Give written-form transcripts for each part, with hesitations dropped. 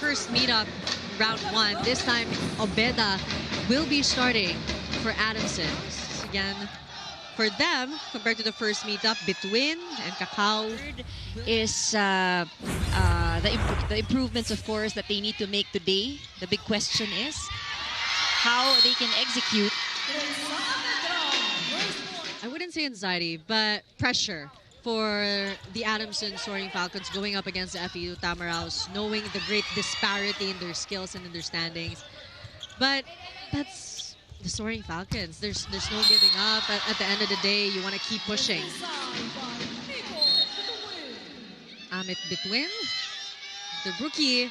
first meetup, round 1. This time, Obeda will be starting for Adamson. Again, for them, compared to the first meetup, Between and Kakao. Is the improvements, of course, that they need to make today. The big question is how they can execute. I wouldn't say anxiety, but pressure for the Adamson Soaring Falcons going up against the FEU Tamaraws, knowing the great disparity in their skills and understandings. But that's the Soaring Falcons. There's no giving up. At the end of the day, you want to keep pushing. Amit Between, the rookie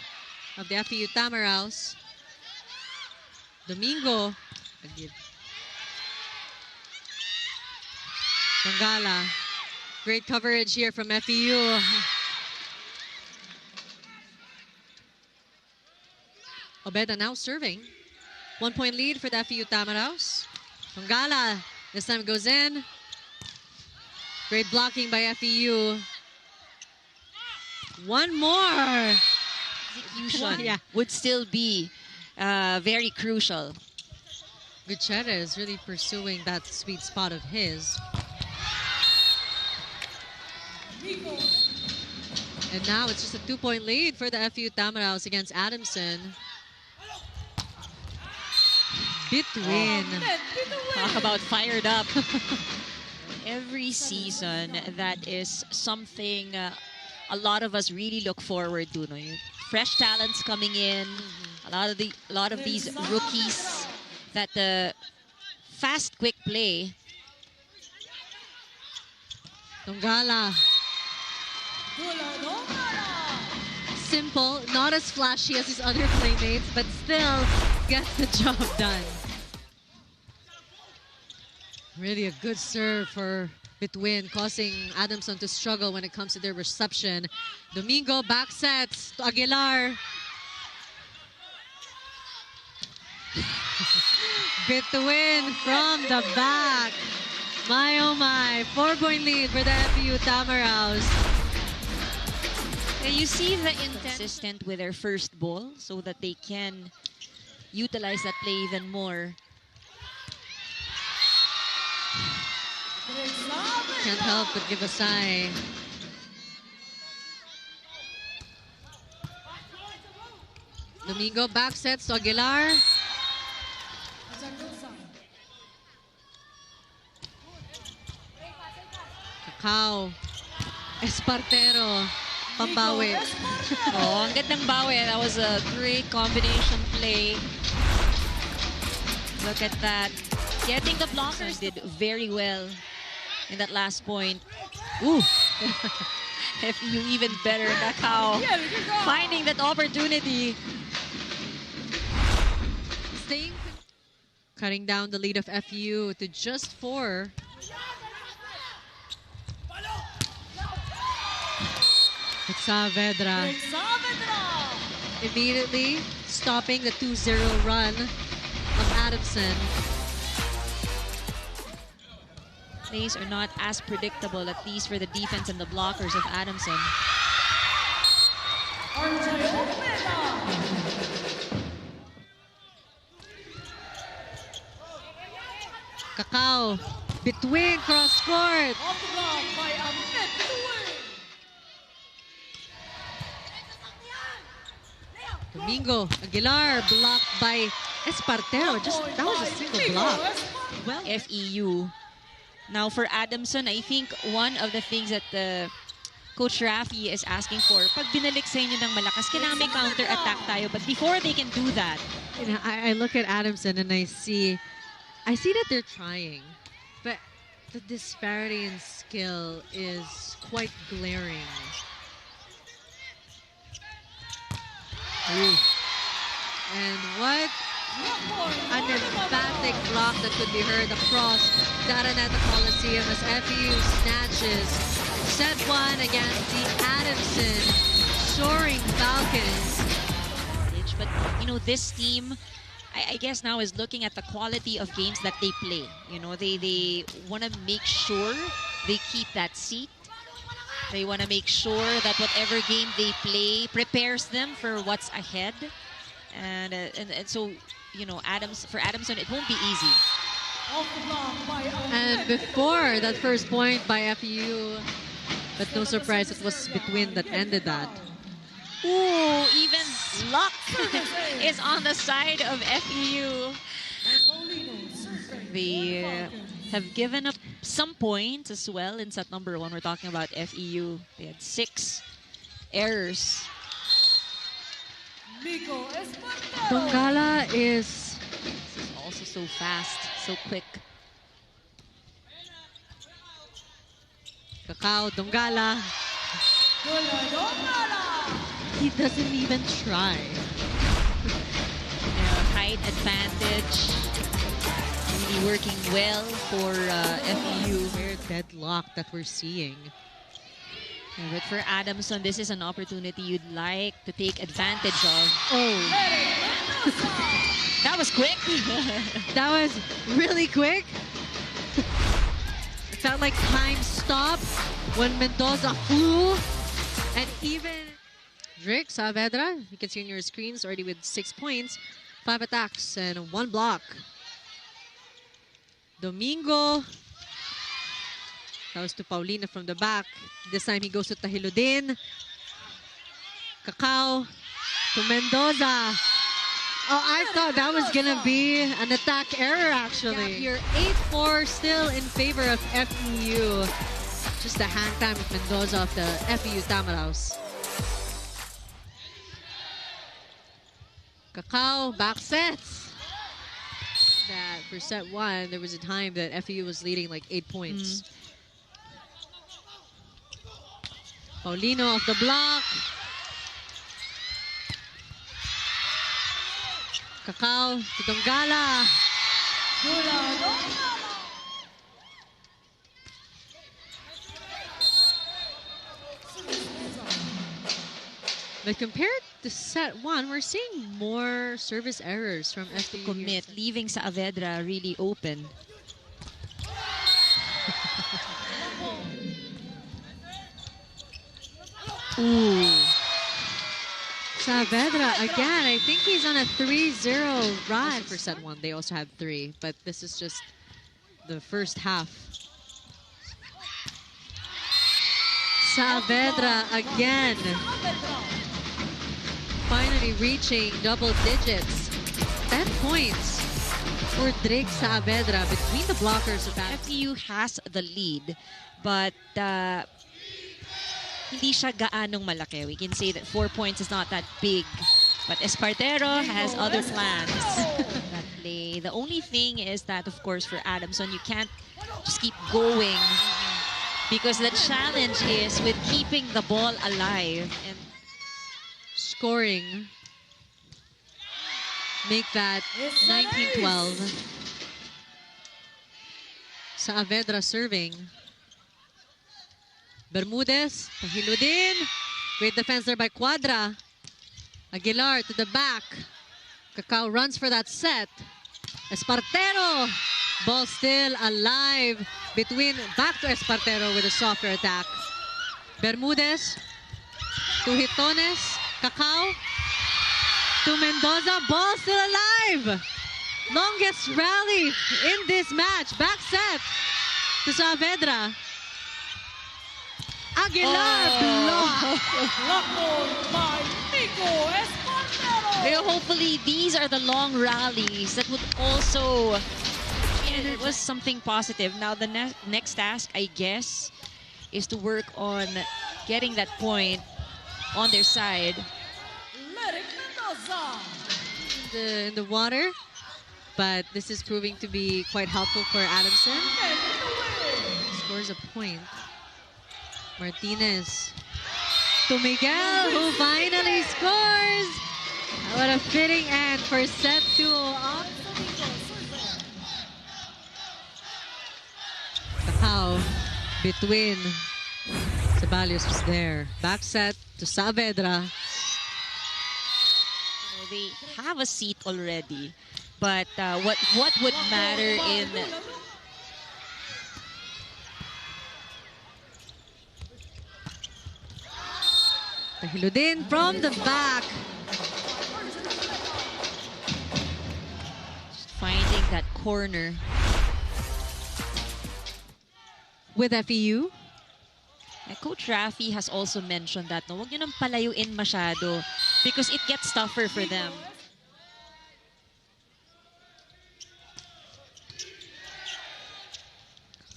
of the FEU Tamaraws. Domingo. Tongala. Great coverage here from FEU. Obeda now serving. 1-point lead for the FEU Tamaraws. Tongala this time goes in. Great blocking by FEU. One more. Execution would still be very crucial. Gutierrez really pursuing that sweet spot of his. And now it's just a 2-point lead for the FEU Tamaraws against Adamson. Between. Talk about fired up. Every season, that is something a lot of us really look forward to. No? Fresh talents coming in, a lot of these rookies that fast, quick play. Tongala. Simple, not as flashy as his other playmates, but still gets the job done. Really a good serve for Between, causing Adamson to struggle when it comes to their reception. Domingo back sets to Aguilar. Between from the back. My oh my, 4-point lead for the FEU Tamaraws. And you see the consistent with their first ball so that they can utilize that play even more. Can't help but give a sigh. Domingo back sets to Aguilar. Kakao. Espartero. Pambawi. Oh, ang gandang bawi. That was a great combination play. Look at that. Getting the blockers did very well in that last point. Ooh. FEU even better. Kakao finding that opportunity. Cutting down the lead of FEU to just 4. It's Saavedra. Immediately stopping the 2-0 run of Adamson. Plays are not as predictable, at least for the defense and the blockers of Adamson. Kakao, Between cross court. Domingo, Aguilar, blocked by Espartero. That was a single block. Well, FEU. Now for Adamson, I think one of the things that Coach Rafi is asking for, pag binalik sa inyo ng malakas, kailangan may counter-attack tayo. But before they can do that, you know, I look at Adamson and I see that they're trying, but the disparity in skill is quite glaring. Ooh. And what an emphatic block that could be heard across Daraneta Coliseum as FEU snatches set 1 against the Adamson Soaring Falcons. But you know, this team, I guess now is looking at the quality of games that they play. You know, they want to make sure they keep that seat. They want to make sure that whatever game they play prepares them for what's ahead. And so, you know, for Adamson, it won't be easy. And before that first point by FEU, but no surprise, it was between that ended that. Ooh, even luck is on the side of FEU. They have given up some points as well in set number 1. We're talking about FEU. They had 6 errors. Dongala is Also so fast, so quick. Kakao, Dongala. He doesn't even try. Height advantage. Really working well for FEU. Weird deadlock that we're seeing. Yeah, but for Adamson, this is an opportunity you'd like to take advantage of. Oh. That was quick. That was really quick. It felt like time stopped when Mendoza flew. And even Drake Saavedra, you can see on your screens, already with 6 points, 5 attacks, and 1 block. Domingo. That was to Paulina from the back. This time he goes to Tahiludin. Kakao to Mendoza. Oh, I thought that was going to be an attack error, actually. Yeah, you're 8-4 still in favor of FEU. Just a hang time of Mendoza of the FEU Tamaraws. Kakao, back sets. That for set 1, there was a time that FEU was leading like 8 points. Paulino off the block. Kakao to Dongala. But compared to set 1, we're seeing more service errors from FEU. Commit, leaving Saavedra really open. Ooh. Saavedra again. I think he's on a 3-0 run for set 1. They also have 3, but this is just the first half. Saavedra again. Finally reaching double digits. 10 points for Drake Saavedra between the blockers of that. FEU has the lead, but hindi siya gaanong malaki. We can say that 4 points is not that big. But Espartero has other plans that play. The only thing is that, of course, for Adamson, you can't just keep going because the challenge is with keeping the ball alive and scoring. Make that 19-12. Saavedra serving. Bermudez, Tahiludin. Great defense there by Quadra. Aguilar to the back. Kakao runs for that set. Espartero. Ball still alive between back to Espartero with a softer attack. Bermudez to Hitones. Kakao to Mendoza. Ball still alive. Longest rally in this match. Back set to Saavedra. Aguilar block. Hopefully these are the long rallies that would also, it was something positive. Now the next task, I guess, is to work on getting that point on their side. In the water, but this is proving to be quite helpful for Adamson. Scores a point. Martinez to Miguel, who finally scores. What a fitting end for set 2. Kakao between Ceballos was there. Back set to Saavedra. They have a seat already, but what would matter in Hiludin from the back. Just finding that corner. With FEU. Coach Rafi has also mentioned that, no, huwag nyo nang palayuin masyado because it gets tougher for them.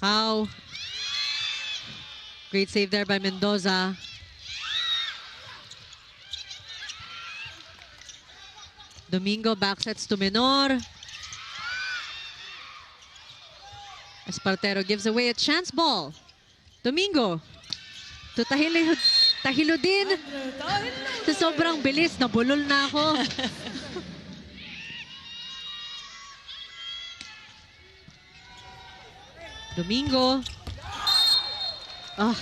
How? Great save there by Mendoza. Domingo backsets to Menor. Espartero gives away a chance ball. Domingo to Tahiludin. Sa sobrang bilis, nabulol na ako. Domingo. Oh,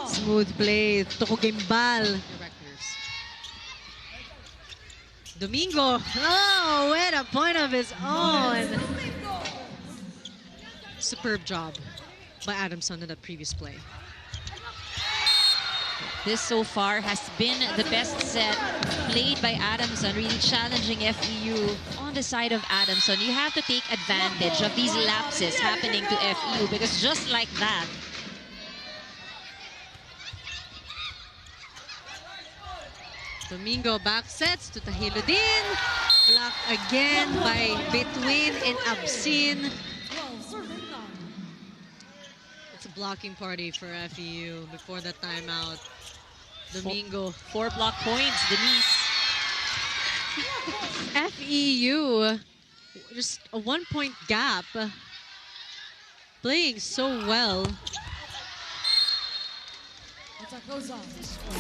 smooth play. Tuko gimbal. Domingo. Oh, with a point of his own. Superb job by Adamson in that previous play. This so far has been the best set played by Adamson, really challenging FEU on the side of Adamson. You have to take advantage of these lapses happening to FEU because just like that, Domingo back sets to Tahiludin. Blocked again by Between and Absin. It's a blocking party for FEU before the timeout. Domingo. Four block points, Denise. FEU, just a 1-point gap. Playing so well.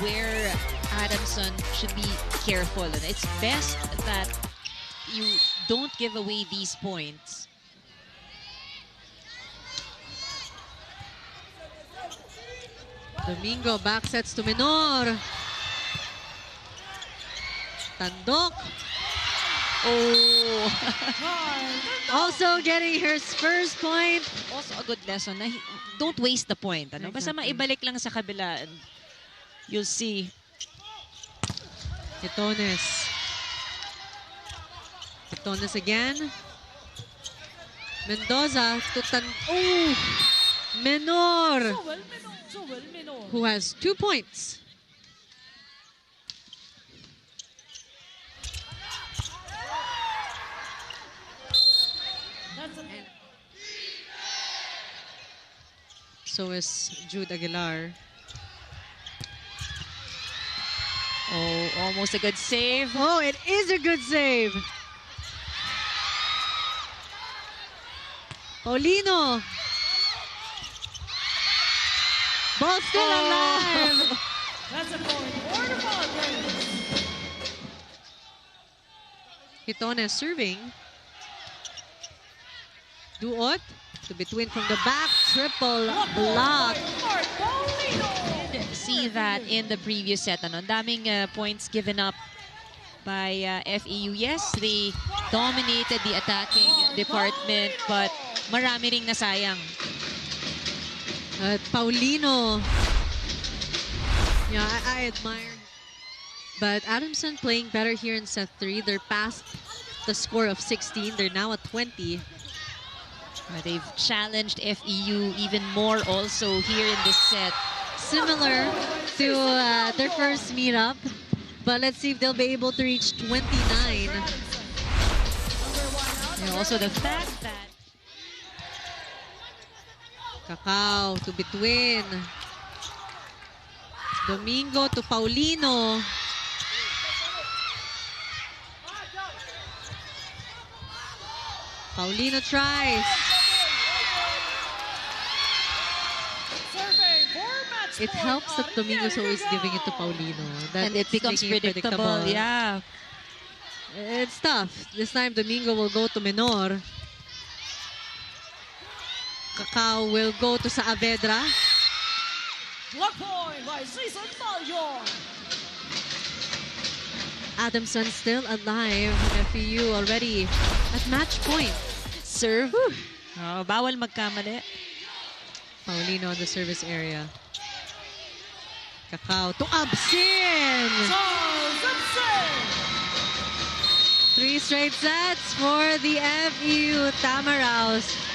Where Adamson should be careful. And it's best that you don't give away these points. Domingo back sets to Menor. Tandok. Oh. Also getting her first point. Also a good lesson na don't waste the point. Ano? Basta maibalik lang sa kabila and you'll see. Hitones. Hitones again. Mendoza to oh! Menor. Who has 2 points. So is Jude Aguilar. Oh, almost a good save. Oh, it is a good save. Paulino. Ball still alive. That's a point. Hitones serving. Duot to Between from the back. Triple block. See that in the previous set. Ano? Daming points given up by FEU. Yes, they dominated the attacking department, but marami ring nasayang. At Paulino. Yeah, I admire. But Adamson playing better here in set 3. They're past the score of 16. They're now at 20. They've challenged FEU even more also here in this set. Similar to their first meetup. But let's see if they'll be able to reach 29. And also the fact that Cacao to Between. Domingo to Paulino. Paulino tries. It helps that Domingo's always giving it to Paulino. And it becomes predictable. Yeah. It's tough. This time Domingo will go to Menor. Cacao will go to Saavedra. Block point by Season Falyon. Adamson still alive. FEU already at match point. Serve. Oh, bawal magkamali. Paulino on the service area. Kakao to Absin. Charles Absin. 3 straight sets for the FEU Tamaraws.